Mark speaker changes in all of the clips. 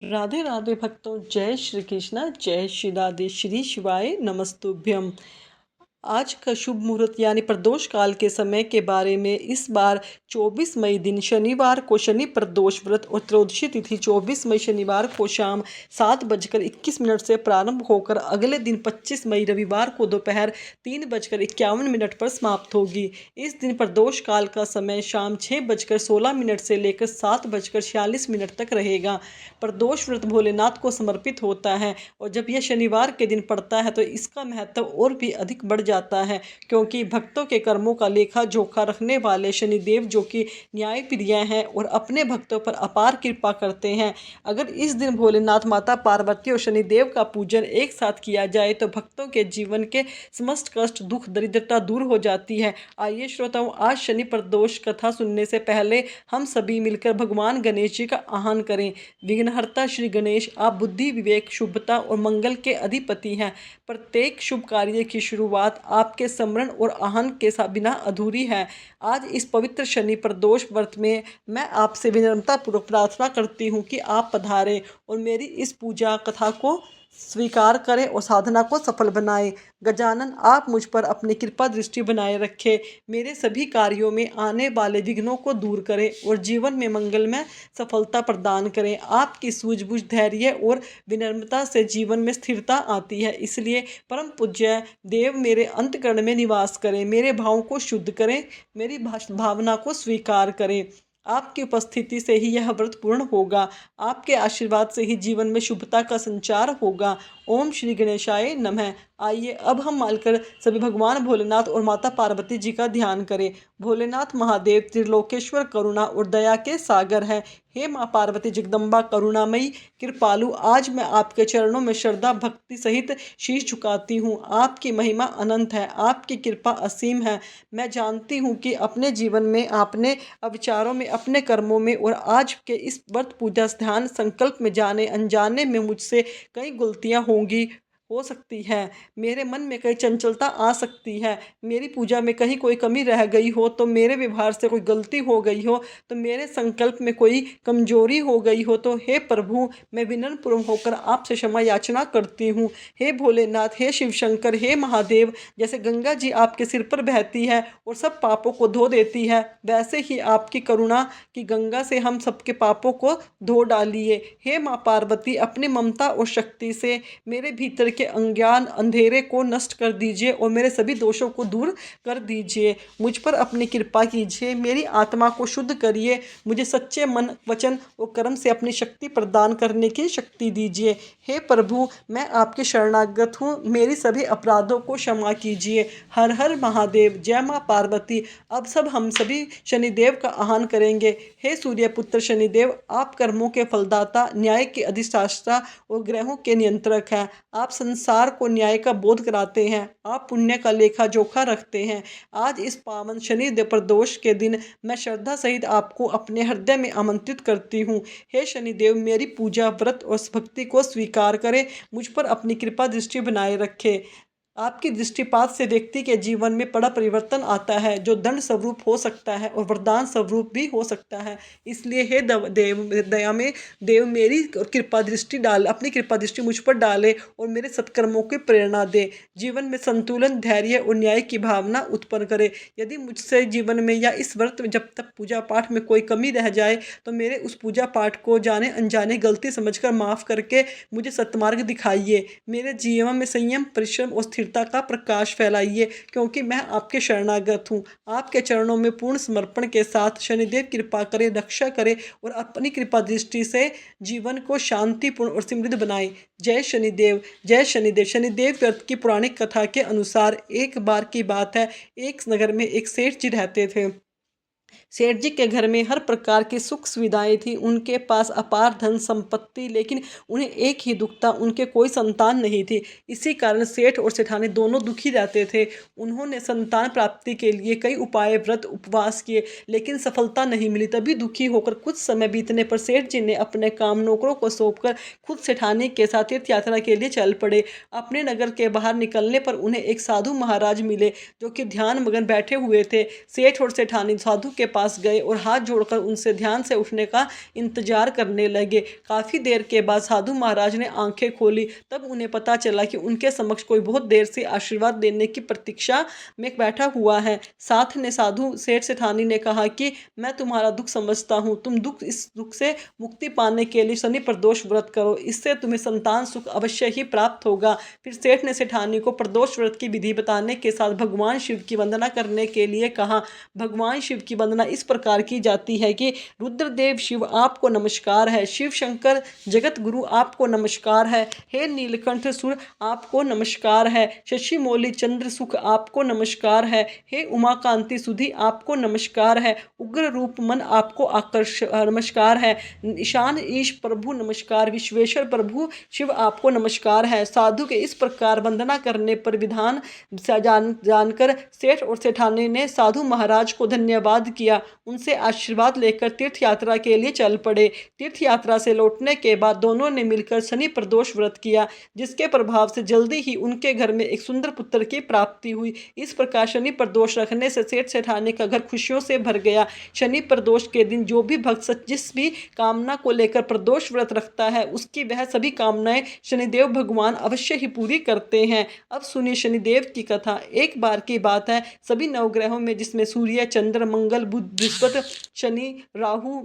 Speaker 1: राधे राधे भक्तों, जय श्री कृष्णा, जय श्री राधे, श्री शिवाय नमस्तुभ्यम। आज का शुभ मुहूर्त यानी प्रदोष काल के समय के बारे में इस बार 24 मई दिन शनिवार को शनि प्रदोष व्रत और त्रयोदशी तिथि 24 मई शनिवार को शाम 7:21 से प्रारंभ होकर अगले दिन 25 मई रविवार को दोपहर 3:51 पर समाप्त होगी। इस दिन प्रदोष काल का समय शाम 6:16 से लेकर 7:46 तक रहेगा। प्रदोष व्रत भोलेनाथ को समर्पित होता है और जब यह शनिवार के दिन पड़ता है तो इसका महत्व और भी अधिक बढ़ जाता है, क्योंकि भक्तों के कर्मों का लेखा जोखा रखने वाले शनिदेव जो कि न्यायप्रिय हैं और अपने भक्तों पर अपार कृपा करते हैं। अगर इस दिन भोलेनाथ, माता पार्वती और शनिदेव का पूजन एक साथ किया जाए तो भक्तों के जीवन के समस्त कष्ट, दुख, दरिद्रता दूर हो जाती है। आइए श्रोताओं, आज शनि प्रदोष कथा सुनने से पहले हम सभी मिलकर भगवान गणेश जी का आह्वान करें। विघ्नहर्ता श्री गणेश, आप बुद्धि, विवेक, शुभता और मंगल के अधिपति हैं। प्रत्येक शुभ कार्य की शुरुआत आपके स्मरण और आह्वान के बिना अधूरी है। आज इस पवित्र शनि प्रदोष व्रत में मैं आपसे विनम्रतापूर्वक प्रार्थना करती हूँ कि आप पधारें और मेरी इस पूजा कथा को स्वीकार करें और साधना को सफल बनाएं। गजानन, आप मुझ पर अपनी कृपा दृष्टि बनाए रखें, मेरे सभी कार्यों में आने वाले विघ्नों को दूर करें और जीवन में मंगलमय सफलता प्रदान करें। आपकी सूझबूझ, धैर्य और विनम्रता से जीवन में स्थिरता आती है, इसलिए परम पूज्य देव मेरे अंतःकरण में निवास करें, मेरे भावों को शुद्ध करें, मेरी भावना को स्वीकार करें। आपकी उपस्थिति से ही यह व्रत पूर्ण होगा, आपके आशीर्वाद से ही जीवन में शुभता का संचार होगा। ओम श्री गणेशाय नमः। आइए अब हम मानकर सभी भगवान भोलेनाथ और माता पार्वती जी का ध्यान करें। भोलेनाथ महादेव त्रिलोकेश्वर, करुणा और दया के सागर हैं। हे माँ पार्वती जगदम्बा, करुणामयी, कृपालु, आज मैं आपके चरणों में श्रद्धा भक्ति सहित शीश झुकाती हूँ। आपकी महिमा अनंत है, आपकी कृपा असीम है। मैं जानती हूँ कि अपने जीवन में, अपने विचारों में, अपने कर्मों में और आज के इस व्रत पूजा ध्यान संकल्प में जाने अनजाने में मुझसे कई गलतियाँ हो सकती है। मेरे मन में कई चंचलता आ सकती है। मेरी पूजा में कहीं कोई कमी रह गई हो तो, मेरे व्यवहार से कोई गलती हो गई हो तो, मेरे संकल्प में कोई कमजोरी हो गई हो तो हे प्रभु, मैं विनम्रपूर्वक होकर आपसे क्षमा याचना करती हूँ। हे भोलेनाथ, हे शिव शंकर, हे महादेव, जैसे गंगा जी आपके सिर पर बहती है और सब पापों को धो देती है, वैसे ही आपकी करुणा की गंगा से हम सबके पापों को धो डालिए। हे माँ पार्वती, अपनी ममता और शक्ति से मेरे भीतर के अज्ञान अंधेरे को नष्ट कर दीजिए और मेरे सभी दोषों को दूर कर दीजिए। मुझ पर अपनी कृपा कीजिए, मेरी आत्मा को शुद्ध करिए, मुझे सच्चे मन, वचन और कर्म से अपनी शक्ति प्रदान करने की शक्ति दीजिए। हे प्रभु, मैं आपके शरणागत हूँ, मेरी सभी अपराधों को क्षमा कीजिए। हर हर महादेव, जय माँ पार्वती। अब सब हम सभी शनिदेव का आह्वान करेंगे। हे सूर्यपुत्र शनिदेव, आप कर्मों के फलदाता, न्याय के अधिष्ठाता और ग्रहों के नियंत्रक हैं। आप संसार को न्याय का बोध कराते हैं, आप पुण्य का लेखा जोखा रखते हैं। आज इस पावन शनि प्रदोष के दिन मैं श्रद्धा सहित आपको अपने हृदय में आमंत्रित करती हूँ। हे शनिदेव, मेरी पूजा, व्रत और भक्ति को स्वीकार करें, मुझ पर अपनी कृपा दृष्टि बनाए रखें। आपकी दृष्टिपात से व्यक्ति के जीवन में बड़ा परिवर्तन आता है, जो दंड स्वरूप हो सकता है और वरदान स्वरूप भी हो सकता है। इसलिए हे दया में देव मेरी कृपा दृष्टि अपनी कृपा दृष्टि मुझ पर डाले और मेरे सत्कर्मों की प्रेरणा दे, जीवन में संतुलन, धैर्य और न्याय की भावना उत्पन्न करे। यदि मुझसे जीवन में या इस व्रत में जब तक पूजा पाठ में कोई कमी रह जाए तो मेरे उस पूजा पाठ को जाने अनजाने गलती समझकर माफ़ करके मुझे सत्मार्ग दिखाइए। मेरे जीवन में संयम, परिश्रम और स्थिरता का प्रकाश फैलाइए, क्योंकि मैं आपके शरणागत हूँ। आपके चरणों में पूर्ण समर्पण के साथ शनिदेव कृपा करे, रक्षा करे और अपनी कृपा दृष्टि से जीवन को शांतिपूर्ण और समृद्ध बनाए। जय शनिदेव, जय शनिदेव। शनिदेव व्रत की पौराणिक कथा के अनुसार एक बार की बात है, एक नगर में एक सेठ जी रहते थे। सेठ जी के घर में हर प्रकार की सुख सुविधाएं थी, उनके पास अपार धन संपत्ति, लेकिन उन्हें एक ही दुख था, उनके कोई संतान नहीं थी। इसी कारण सेठ और सेठानी दोनों दुखी रहते थे। उन्होंने संतान प्राप्ति के लिए कई उपाय, व्रत, उपवास किए, लेकिन सफलता नहीं मिली। तभी दुखी होकर कुछ समय बीतने पर सेठ जी ने अपने काम नौकरों को सौंपकर खुद सेठानी के साथ तीर्थ यात्रा के लिए चल पड़े। अपने नगर के बाहर निकलने पर उन्हें एक साधु महाराज मिले, जो कि ध्यान मगन बैठे हुए थे। सेठ और सेठानी साधु के पास गए और हाथ जोड़कर उनसे ध्यान से उठने का इंतजार करने लगे। काफ़ी देर के बाद साधु महाराज ने आंखें खोली, तब उन्हें पता चला कि उनके समक्ष कोई बहुत देर से आशीर्वाद देने की प्रतीक्षा में बैठा हुआ है। साथ ने साधु सेठ सेठानी ने कहा कि मैं तुम्हारा दुख समझता हूँ, तुम इस दुख से मुक्ति पाने के लिए शनि प्रदोष व्रत करो, इससे तुम्हें संतान सुख अवश्य ही प्राप्त होगा। फिर सेठ ने सेठानी को प्रदोष व्रत की विधि बताने के साथ भगवान शिव की वंदना करने के लिए कहा। भगवान शिव की वंदना इस प्रकार की जाती है कि रुद्रदेव शिव आपको नमस्कार है, शिव शंकर जगत गुरु आपको नमस्कार है, हे नीलकंठ सुर आपको नमस्कार है, शशि मौली चंद्र सुख आपको नमस्कार है, हे उमाकांति सुधि आपको नमस्कार है, उग्र रूप मन आपको नमस्कार है, ईशान ईश प्रभु नमस्कार, विश्वेश्वर प्रभु शिव आपको नमस्कार है। साधु के इस प्रकार वंदना करने पर विधान जानकर सेठ और सेठानी ने साधु महाराज को धन्यवाद किया, उनसे आशीर्वाद लेकर तीर्थ यात्रा के लिए चल पड़े। तीर्थ यात्रा से लौटने के बाद दोनों ने मिलकर शनि प्रदोष व्रत किया, जिसके प्रभाव से जल्दी ही उनके घर में एक सुंदर पुत्र की प्राप्ति हुई। इस प्रकार शनि प्रदोष रखने से सेठ सेठानी का घर खुशियों से भर गया। शनि प्रदोष के दिन जो भी भक्त जिस भी कामना को लेकर प्रदोष व्रत रखता है, उसकी वह सभी कामनाएं शनिदेव भगवान अवश्य ही पूरी करते हैं। अब सुनिए शनिदेव की कथा। एक बार की बात है, सभी नवग्रहों में जिसमें सूर्य, चंद्र, मंगल, बुध, बृहस्पति, शनि, राहु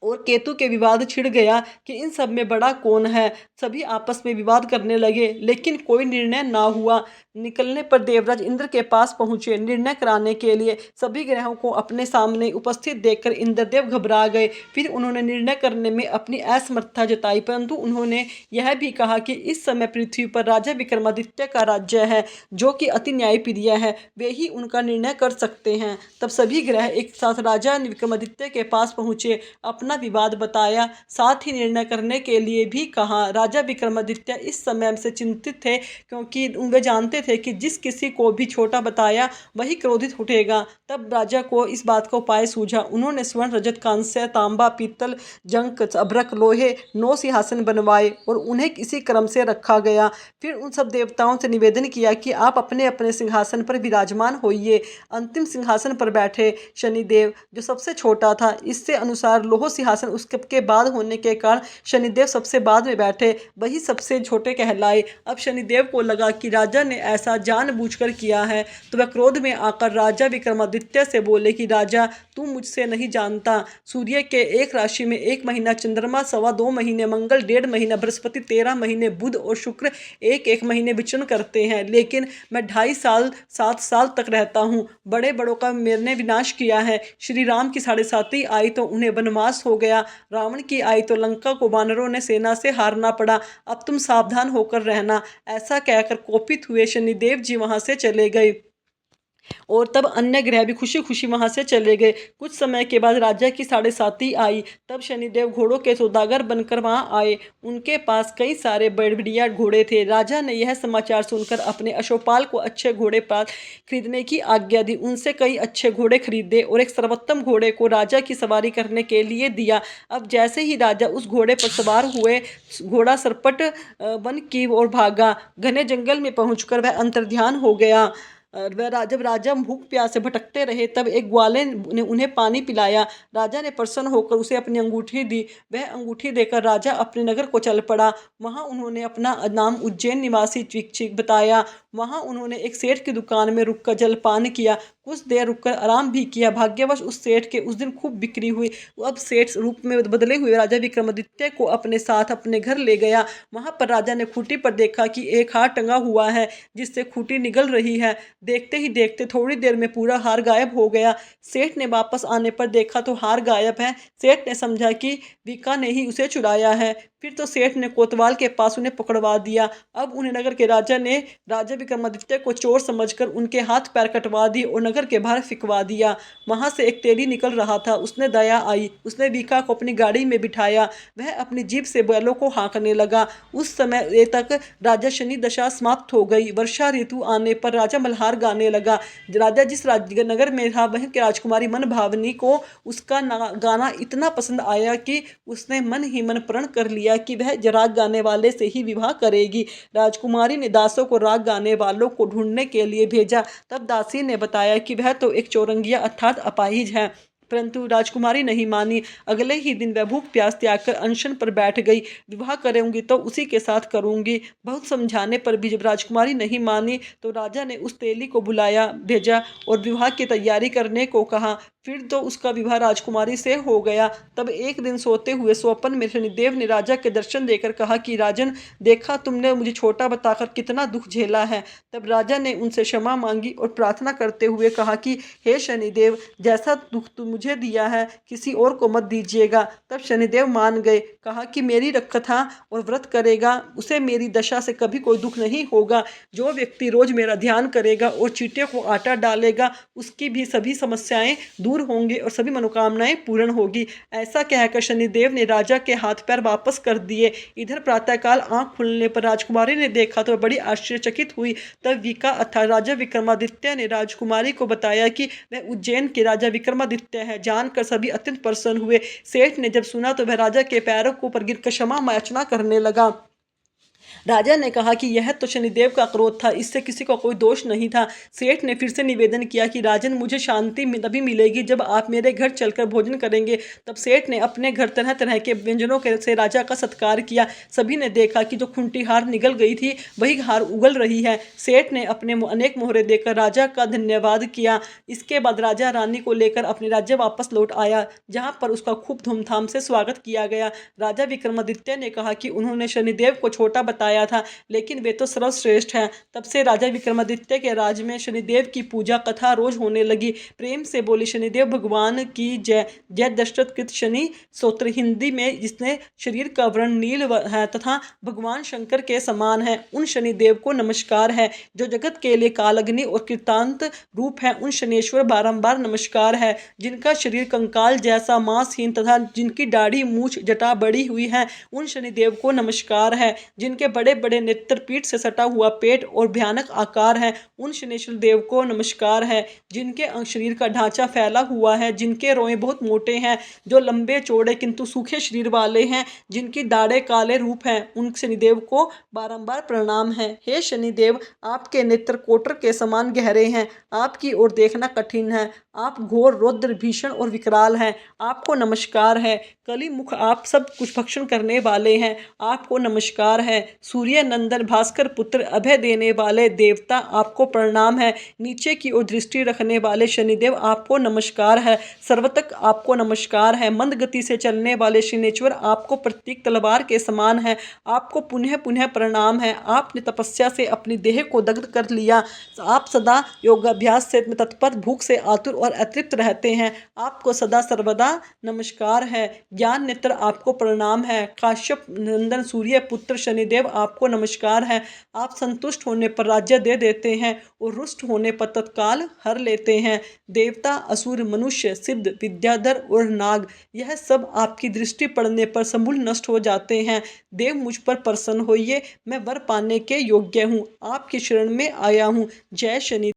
Speaker 1: और केतु के विवाद छिड़ गया कि इन सब में बड़ा कौन है। सभी आपस में विवाद करने लगे, लेकिन कोई निर्णय ना हुआ। निकलने पर देवराज इंद्र के पास पहुंचे निर्णय कराने के लिए। सभी ग्रहों को अपने सामने उपस्थित देखकर इंद्रदेव घबरा गए। फिर उन्होंने निर्णय करने में अपनी असमर्थता जताई, परंतु उन्होंने यह भी कहा कि इस समय पृथ्वी पर राजा विक्रमादित्य का राज्य है, जो कि अति न्यायप्रिय है, वे ही उनका निर्णय कर सकते हैं। तब सभी ग्रह एक साथ राजा विक्रमादित्य के पास पहुंचे, अपना विवाद बताया, साथ ही निर्णय करने के लिए भी कहा। राजा विक्रमादित्य इस समय से चिंतित थे, क्योंकि वे जानते थे कि जिस किसी को भी छोटा बताया वही क्रोधित उठेगा। तब राजा को इस बात का उपाय सूझा। उन्होंने स्वर्ण, रजत, कांस्य, तांबा, पीतल, जंक, अभ्रक, लोहे 9 सिंहासन बनवाए और उन्हें इसी क्रम से रखा गया। फिर उन सब देवताओं से निवेदन किया कि आप अपने अपने सिंहासन पर विराजमान होइए। अंतिम सिंहासन पर बैठे शनिदेव, जो सबसे छोटा था। इससे अनुसार लोह सिंहासन उसके बाद होने के कारण शनिदेव सबसे बाद में बैठे, वही सबसे छोटे कहलाए। अब शनिदेव को लगा कि राजा ने ऐसा जानबूझकर किया है, तो वह क्रोध में आकर राजा विक्रमादित्य से बोले कि राजा, तू मुझसे नहीं जानता, सूर्य के एक राशि में 1 महीना, चंद्रमा 2.25 महीने, मंगल 1.5 महीना, बृहस्पति 13 महीने, बुध और शुक्र 1-1 महीने विचरण करते हैं, लेकिन मैं 2.5 साल 7 साल तक रहता हूँ। बड़े बड़ों का मैंने विनाश किया है। श्री राम की 7.5 आई तो उन्हें वनवास हो गया, रावण की आई तो लंका को वानरों ने सेना से हारना पड़ा। अब तुम सावधान होकर रहना। ऐसा कहकर कोपित हुए शनिदेव जी वहां से चले गए और तब अन्य ग्रह भी खुशी खुशी वहां से चले गए। कुछ समय के बाद राजा की 7.5 आई। तब शनिदेव घोड़ों के सौदागर बनकर वहां आए। उनके पास कई सारे बढ़िया घोड़े थे। राजा ने यह समाचार सुनकर अपने अश्वपाल को अच्छे घोड़े पास खरीदने की आज्ञा दी। उनसे कई अच्छे घोड़े खरीदे और एक सर्वोत्तम घोड़े को राजा की सवारी करने के लिए दिया। अब जैसे ही राजा उस घोड़े पर सवार हुए, घोड़ा सरपट वन की ओर भागा। घने जंगल में पहुंचकर वह अंतर्ध्यान हो गया। जब राजा भूख प्यास से भटकते रहे, तब एक ग्वाले ने उन्हें पानी पिलाया। राजा ने प्रसन्न होकर उसे अपनी अंगूठी दी। वह अंगूठी देकर राजा अपने नगर को चल पड़ा। वहां उन्होंने अपना नाम उज्जैन निवासी चिक बताया। वहां उन्होंने एक सेठ की दुकान में रुककर जलपान किया। कुछ देर रुककर आराम भी किया। भाग्यवश उस सेठ के उस दिन खूब बिक्री हुई। अब सेठ रूप में बदले हुए राजा विक्रमादित्य को अपने साथ अपने घर ले गया। वहां पर राजा ने खूंटी पर देखा कि एक हार टंगा हुआ है, जिससे खूंटी निगल रही है। देखते ही देखते थोड़ी देर में पूरा हार गायब हो गया। सेठ ने वापस आने पर देखा तो हार गायब है। सेठ ने समझा कि विका ने ही उसे चुराया है। फिर तो सेठ ने कोतवाल के पास उन्हें पकड़वा दिया। अब उन्हें नगर के राजा ने राजा विक्रमादित्य को चोर समझकर उनके हाथ पैर कटवा दिए और नगर के बाहर फिकवा दिया। वहां से एक तेली निकल रहा था। उसने दया आई, उसने विका को अपनी गाड़ी में बिठाया। वह अपनी जीभ से बैलों को हाँकने लगा। उस समय तक राजा शनि दशा समाप्त हो गई। वर्षा ऋतु आने पर राजा मल्हार गाने लगा। राजा जिस नगर में था, वह की राजकुमारी मनभावनी को उसका गाना इतना पसंद आया कि उसने मन ही मन प्रण कर लिया कि वह राग गाने वाले से ही विवाह करेगी। राजकुमारी ने दासों को राग गाने वालों को ढूंढने के लिए भेजा। तब दासी ने बताया कि वह तो एक चौरंगिया अर्थात अपाहिज है। परंतु राजकुमारी नहीं मानी। अगले ही दिन वह भूख प्यास त्याग कर अनशन पर बैठ गई। विवाह करूंगी तो उसी के साथ करूंगी। बहुत समझाने पर भी जब राजकुमारी नहीं मानी तो राजा ने उस तेली को भेजा और विवाह की तैयारी करने को कहा। फिर तो उसका विवाह राजकुमारी से हो गया। तब एक दिन सोते हुए स्वप्न में शनिदेव ने राजा के दर्शन देकर कहा कि राजन, देखा तुमने मुझे छोटा बताकर कितना दुख झेला है। तब राजा ने उनसे क्षमा मांगी और प्रार्थना करते हुए कहा कि हे शनिदेव, जैसा दुख तुम मुझे दिया है किसी और को मत दीजिएगा। तब शनिदेव मान गए। कहा कि मेरी रक्षा और व्रत करेगा उसे मेरी दशा से कभी कोई दुख नहीं होगा। जो व्यक्ति रोज मेरा ध्यान करेगा और चींटियों को आटा डालेगा उसकी भी सभी समस्याएं दूर होंगी और सभी मनोकामनाएं पूर्ण होगी। ऐसा कहकर शनिदेव ने राजा के हाथ पैर वापस कर दिए। इधर प्रातःकाल आंख खुलने पर राजकुमारी ने देखा तो बड़ी आश्चर्यचकित हुई। तब राजा विक्रमादित्य ने राजकुमारी को बताया कि वह उज्जैन के राजा विक्रमादित्य है। जानकर सभी अत्यंत प्रसन्न हुए। सेठ ने जब सुना तो वह राजा के पैरों को ऊपर गिरकर क्षमा याचना करने लगा। राजा ने कहा कि यह तो शनिदेव का क्रोध था, इससे किसी को कोई दोष नहीं था। सेठ ने फिर से निवेदन किया कि राजन, मुझे शांति तभी मिलेगी जब आप मेरे घर चलकर भोजन करेंगे। तब सेठ ने अपने घर तरह तरह के व्यंजनों से राजा का सत्कार किया। सभी ने देखा कि जो खुंटी हार निगल गई थी वही हार उगल रही है। सेठ ने अपने अनेक मोहरे देकर राजा का धन्यवाद किया। इसके बाद राजा रानी को लेकर अपने राज्य वापस लौट आया, जहाँ पर उसका खूब धूमधाम से स्वागत किया गया। राजा विक्रमादित्य ने कहा कि उन्होंने शनिदेव को छोटा बताया था, लेकिन वे तो सर्वश्रेष्ठ हैं। तब से राजा विक्रमादित्य के राज में शनिदेव की पूजा कथा रोज होने लगी। प्रेम से बोली शनिदेव भगवान की जय। जय दशरथ कृत शनि स्तोत्र, हिंदी में जिसने शरीर का वर्ण नील है तथा भगवान शंकर के समान है, उन शनिदेव को नमस्कार है। जो जगत के लिए कालग्नि और कृतांत रूप है, उन शनेश्वर बारंबार नमस्कार है। जिनका शरीर कंकाल जैसा मांसहीन तथा जिनकी दाढ़ी मूछ जटा बड़ी हुई है, उन शनिदेव को नमस्कार है। जिनके बड़े बड़े नेत्र, पीठ से सटा हुआ पेट और भयानक आकार है, उन शनेश्वर देव को नमस्कार है। जिनके शरीर का ढांचा फैला हुआ है, जिनके रोए बहुत मोटे हैं, जो लंबे चौड़े किंतु सूखे शरीर वाले हैं, जिनकी दाढ़ें काले रूप हैं, उन शनिदेव को बारंबार प्रणाम है। हे शनिदेव, आपके नेत्र कोटर के समान गहरे हैं, आपकी ओर देखना कठिन है, आप घोर रौद्र भीषण और विकराल हैं, आपको नमस्कार है। कली मुख आप सब कुछ भक्षण करने वाले हैं, आपको नमस्कार है। सूर्य नंदन भास्कर पुत्र अभय देने वाले देवता, आपको प्रणाम है। नीचे की ओर दृष्टि रखने वाले शनिदेव, आपको नमस्कार है। सर्वतक आपको नमस्कार है। मंद गति से चलने वाले शनेश्वर, आपको प्रतीक तलवार के समान है, आपको पुनः पुनः प्रणाम है। आपने तपस्या से अपनी देह को दग्ध कर लिया, आप सदा योगाभ्यास से तत्पर, भूख से आतुर और अतृप्त रहते हैं, आपको सदा सर्वदा नमस्कार है। ज्ञान नेत्र, आपको प्रणाम है। काश्यप नंदन सूर्य पुत्र शनिदेव, आपको नमस्कार है। आप संतुष्ट होने पर राज्य दे देते हैं और रुष्ट होने पर तत्काल हर लेते हैं। देवता, असुर, मनुष्य, सिद्ध, विद्याधर और नाग, यह सब आपकी दृष्टि पड़ने पर समूल नष्ट हो जाते हैं। देव, मुझ पर प्रसन्न होइए, मैं वर पाने के योग्य हूँ, आपकी शरण में आया हूँ। जय शनि।